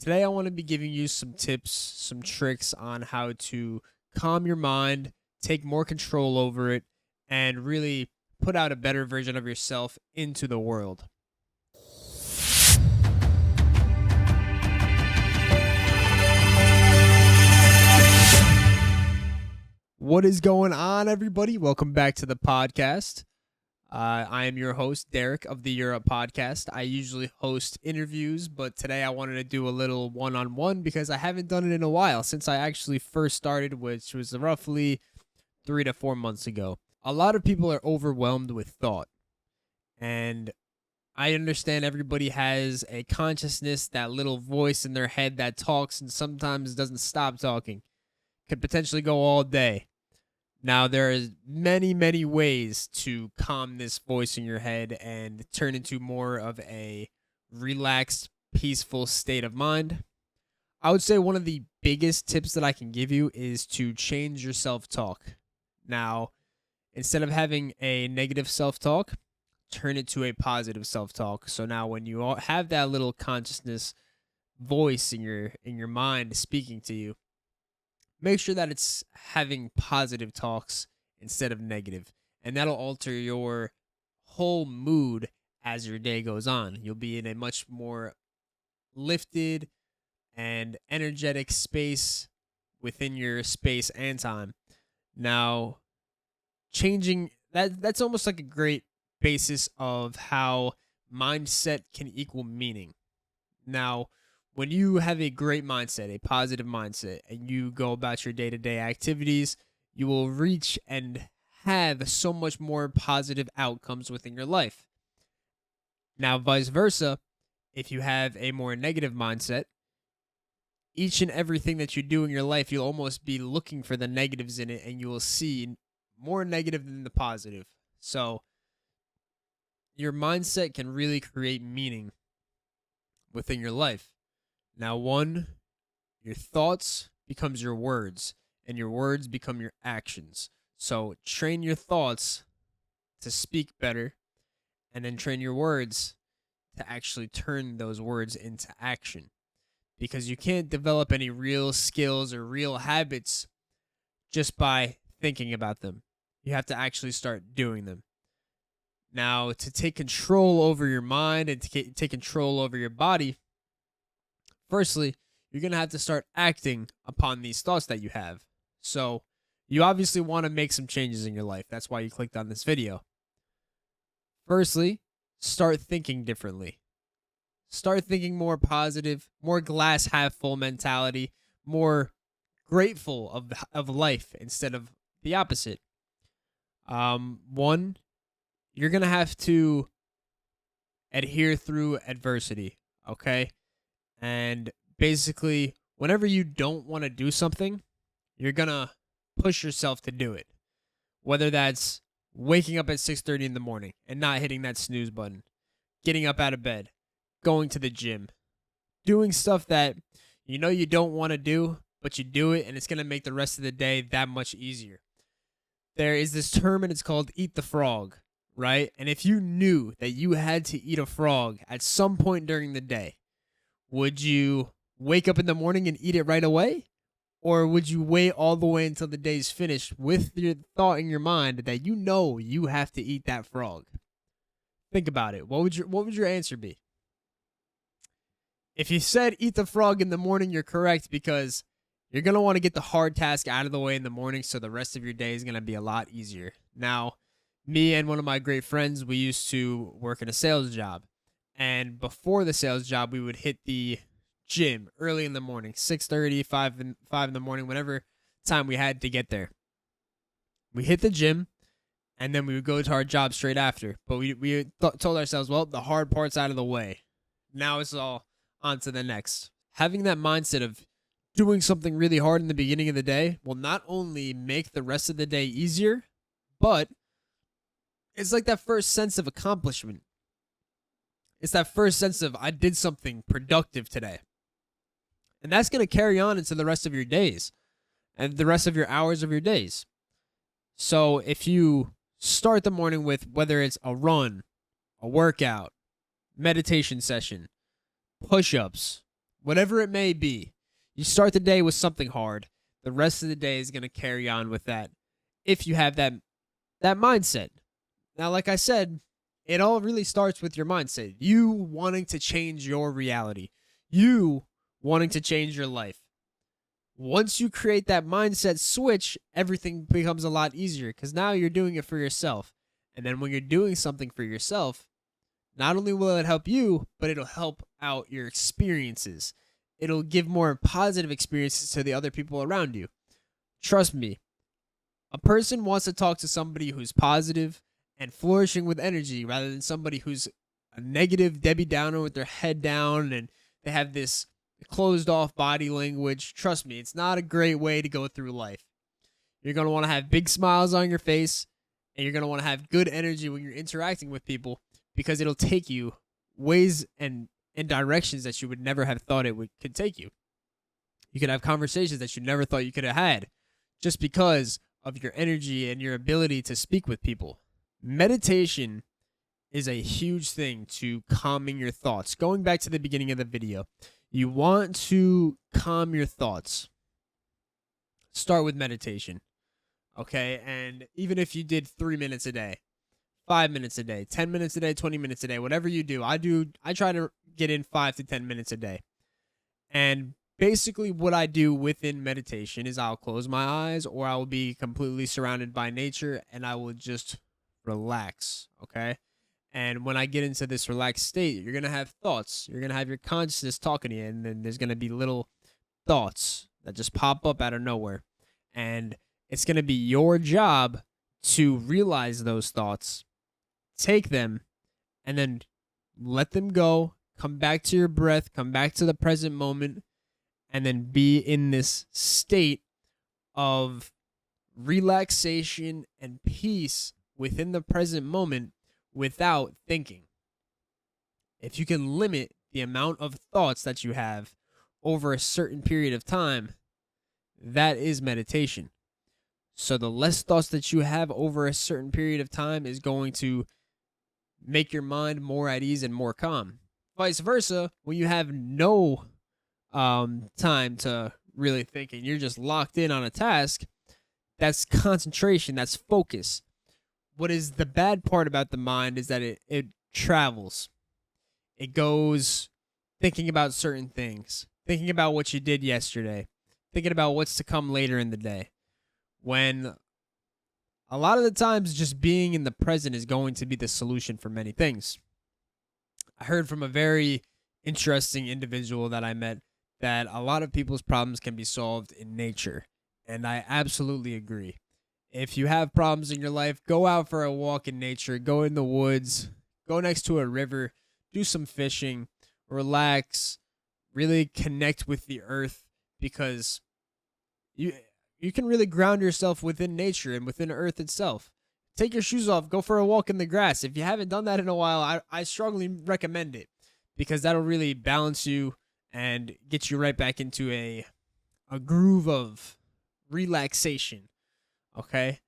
Today, I want to be giving you some tips, some tricks on how to calm your mind, take more control over it, and really put out a better version of yourself into the world. What is going on, everybody? Welcome back to the podcast. I am your host, Derek of the Europe Podcast. I usually host interviews, but today I wanted to do a little one-on-one because I haven't done it in a while since I actually first started, which was roughly 3 to 4 months ago. A lot of people are overwhelmed with thought, and I understand everybody has a consciousness, that little voice in their head that talks and sometimes doesn't stop talking. Could potentially go all day. Now, there are many ways to calm this voice in your head and turn into more of a relaxed, peaceful state of mind. I would say one of the biggest tips that I can give you is to change your self-talk. Now, instead of having a negative self-talk, turn it to a positive self-talk. So now when you have that little consciousness voice in your mind speaking to you, make sure that it's having positive talks instead of negative, and that'll alter your whole mood as your day goes on. You'll be in a much more lifted and energetic space within your space and time. Now, changing that's almost like a great basis of how mindset can equal meaning. Now, when you have a great mindset, a positive mindset, and you go about your day-to-day activities, you will reach and have so much more positive outcomes within your life. Now, vice versa, if you have a more negative mindset, each and everything that you do in your life, you'll almost be looking for the negatives in it, and you will see more negative than the positive. So, your mindset can really create meaning within your life. Now, your thoughts becomes your words, and your words become your actions. So train your thoughts to speak better, and then train your words to actually turn those words into action. Because you can't develop any real skills or real habits just by thinking about them. You have to actually start doing them. Now, to take control over your mind and to take control over your body, firstly, you're going to have to start acting upon these thoughts that you have. So, you obviously want to make some changes in your life. That's why you clicked on this video. Firstly, start thinking differently. Start thinking more positive, more glass half full mentality, more grateful of life instead of the opposite. One, you're going to have to adhere through adversity, okay? And basically, whenever you don't want to do something, you're going to push yourself to do it. Whether that's waking up at 6:30 in the morning and not hitting that snooze button, getting up out of bed, going to the gym, doing stuff that you know you don't want to do, but you do it, and it's going to make the rest of the day that much easier. There is this term, and it's called eat the frog, right? And if you knew that you had to eat a frog at some point during the day, would you wake up in the morning and eat it right away? Or would you wait all the way until the day's finished with your thought in your mind that you know you have to eat that frog? Think about it. What would your answer be? If you said eat the frog in the morning, you're correct, because you're going to want to get the hard task out of the way in the morning, so the rest of your day is going to be a lot easier. Now, me and one of my great friends, we used to work in a sales job. And before the sales job, we would hit the gym early in the morning, 6:30, 5 in the morning, whatever time we had to get there. We hit the gym, and then we would go to our job straight after. But we told ourselves, well, the hard part's out of the way. Now it's all on to the next. Having that mindset of doing something really hard in the beginning of the day will not only make the rest of the day easier, but it's like that first sense of accomplishment. It's that first sense of, I did something productive today. And that's going to carry on into the rest of your days and the rest of your hours of your days. So if you start the morning with, whether it's a run, a workout, meditation session, push-ups, whatever it may be. You start the day with something hard. The rest of the day is going to carry on with that if you have that mindset. Now, like I said, it all really starts with your mindset. You wanting to change your reality. You wanting to change your life. Once you create that mindset switch, everything becomes a lot easier because now you're doing it for yourself. And then when you're doing something for yourself, not only will it help you, but it'll help out your experiences. It'll give more positive experiences to the other people around you. Trust me, a person wants to talk to somebody who's positive and flourishing with energy rather than somebody who's a negative Debbie Downer with their head down and they have this closed off body language. Trust me, it's not a great way to go through life. You're going to want to have big smiles on your face and you're going to want to have good energy when you're interacting with people because it'll take you ways and directions that you would never have thought could take you. You could have conversations that you never thought you could have had just because of your energy and your ability to speak with people. Meditation is a huge thing to calming your thoughts. Going back to the beginning of the video, you want to calm your thoughts. Start with meditation, okay? And even if you did 3 minutes a day, 5 minutes a day, 10 minutes a day, 20 minutes a day, whatever you do, I try to get in 5 to 10 minutes a day. And basically what I do within meditation is I'll close my eyes or I will be completely surrounded by nature and I will just relax, okay? And when I get into this relaxed state, you're going to have thoughts. You're going to have your consciousness talking to you, and then there's going to be little thoughts that just pop up out of nowhere. And it's going to be your job to realize those thoughts, take them, and then let them go, come back to your breath, come back to the present moment, and then be in this state of relaxation and peace within the present moment without thinking. If you can limit the amount of thoughts that you have over a certain period of time, that is meditation. So the less thoughts that you have over a certain period of time is going to make your mind more at ease and more calm. Vice versa, when you have no time to really think and you're just locked in on a task, that's concentration, that's focus. What is the bad part about the mind is that it travels. It goes thinking about certain things, thinking about what you did yesterday, thinking about what's to come later in the day. When a lot of the times just being in the present is going to be the solution for many things. I heard from a very interesting individual that I met that a lot of people's problems can be solved in nature, and I absolutely agree. If you have problems in your life, go out for a walk in nature, go in the woods, go next to a river, do some fishing, relax, really connect with the earth because you can really ground yourself within nature and within earth itself. Take your shoes off, go for a walk in the grass. If you haven't done that in a while, I strongly recommend it because that'll really balance you and get you right back into a groove of relaxation. Okay?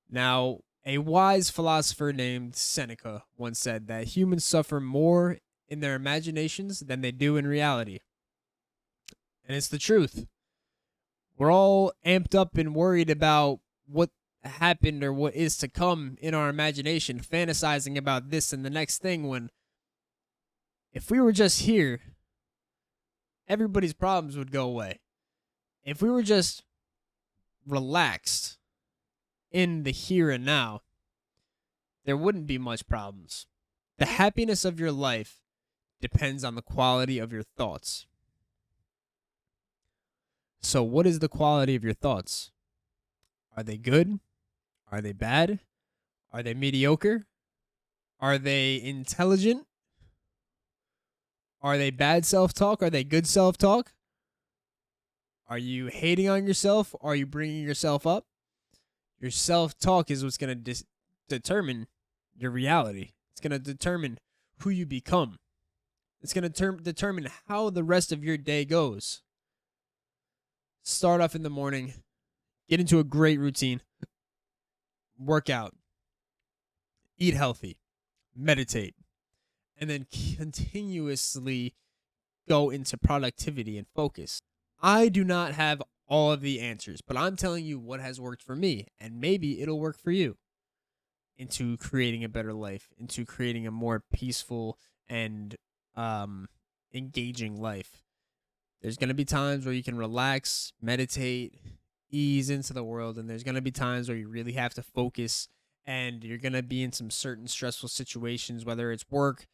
Now, a wise philosopher named Seneca once said that humans suffer more in their imaginations than they do in reality. And it's the truth. We're all amped up and worried about what happened or what is to come in our imagination, fantasizing about this and the next thing when if we were just here, everybody's problems would go away. If we were just relaxed in the here and now, there wouldn't be much problems. The happiness of your life depends on the quality of your thoughts. So what is the quality of your thoughts? Are they good? Are they bad? Are they mediocre? Are they intelligent? Are they bad self-talk? Are they good self-talk? Are you hating on yourself? Are you bringing yourself up? Your self-talk is what's going to determine your reality. It's going to determine who you become. It's going to determine how the rest of your day goes. Start off in the morning. Get into a great routine. Work out. Eat healthy. Meditate. And then continuously go into productivity and focus. I do not have all of the answers, but I'm telling you what has worked for me, and maybe it'll work for you into creating a better life, into creating a more peaceful and engaging life. There's going to be times where you can relax, meditate, ease into the world, and there's going to be times where you really have to focus and you're going to be in some certain stressful situations, whether it's work,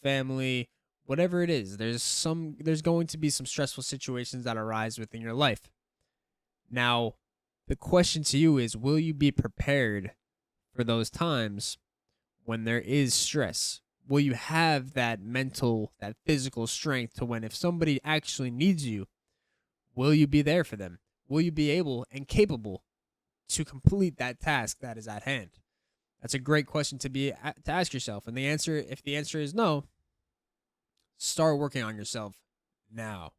family, whatever it is. There's going to be some stressful situations that arise within your life. Now, the question to you is, will you be prepared for those times when there is stress? Will you have that mental, that physical strength to when if somebody actually needs you, will you be there for them? Will you be able and capable to complete that task that is at hand? That's a great question to ask yourself. And if the answer is no, start working on yourself now.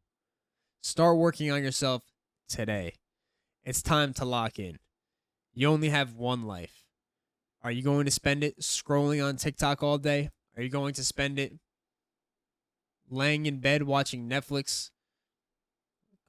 Start working on yourself today. It's time to lock in. You only have one life. Are you going to spend it scrolling on TikTok all day? Are you going to spend it laying in bed watching Netflix,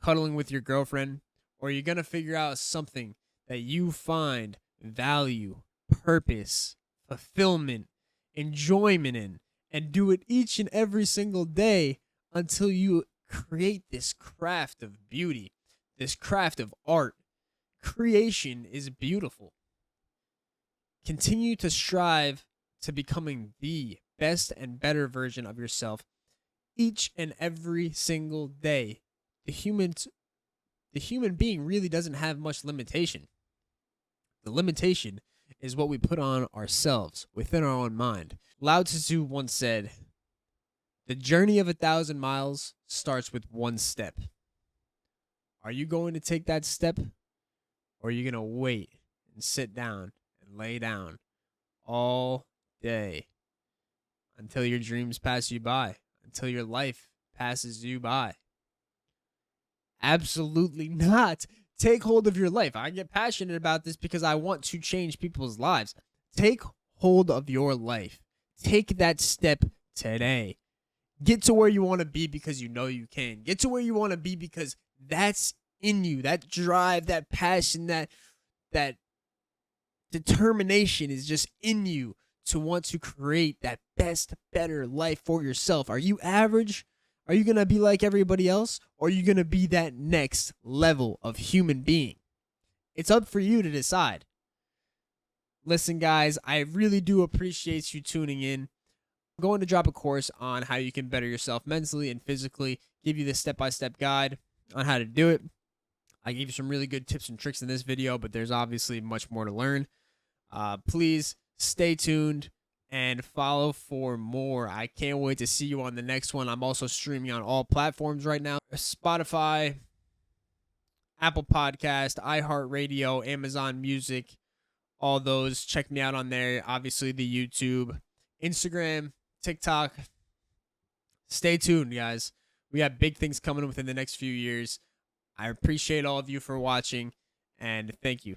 cuddling with your girlfriend? Or are you going to figure out something that you find value, purpose, fulfillment, enjoyment in, and do it each and every single day until you create this craft of beauty, this craft of art? Creation is beautiful. Continue to strive to becoming the best and better version of yourself each and every single day. The human being really doesn't have much limitation. The limitation is what we put on ourselves within our own mind. Lao Tzu once said, "The journey of 1,000 miles starts with one step." Are you going to take that step, or are you going to wait and sit down and lay down all day until your dreams pass you by, until your life passes you by? Absolutely not. Take hold of your life. I get passionate about this because I want to change people's lives. Take hold of your life. Take that step today. Get to where you want to be because you know you can. Get to where you want to be because that's in you. That drive, that passion, that determination is just in you to want to create that best, better life for yourself. Are you average? Are you going to be like everybody else? Or are you going to be that next level of human being? It's up for you to decide. Listen, guys, I really do appreciate you tuning in. I'm going to drop a course on how you can better yourself mentally and physically, give you the step-by-step guide on how to do it. I gave you some really good tips and tricks in this video, but there's obviously much more to learn. Please stay tuned and follow for more. I can't wait to see you on the next one. I'm also streaming on all platforms right now: Spotify, Apple Podcast, iHeartRadio, Amazon Music, all those. Check me out on there. Obviously, the YouTube, Instagram, TikTok. Stay tuned, guys. We got big things coming within the next few years. I appreciate all of you for watching, and thank you.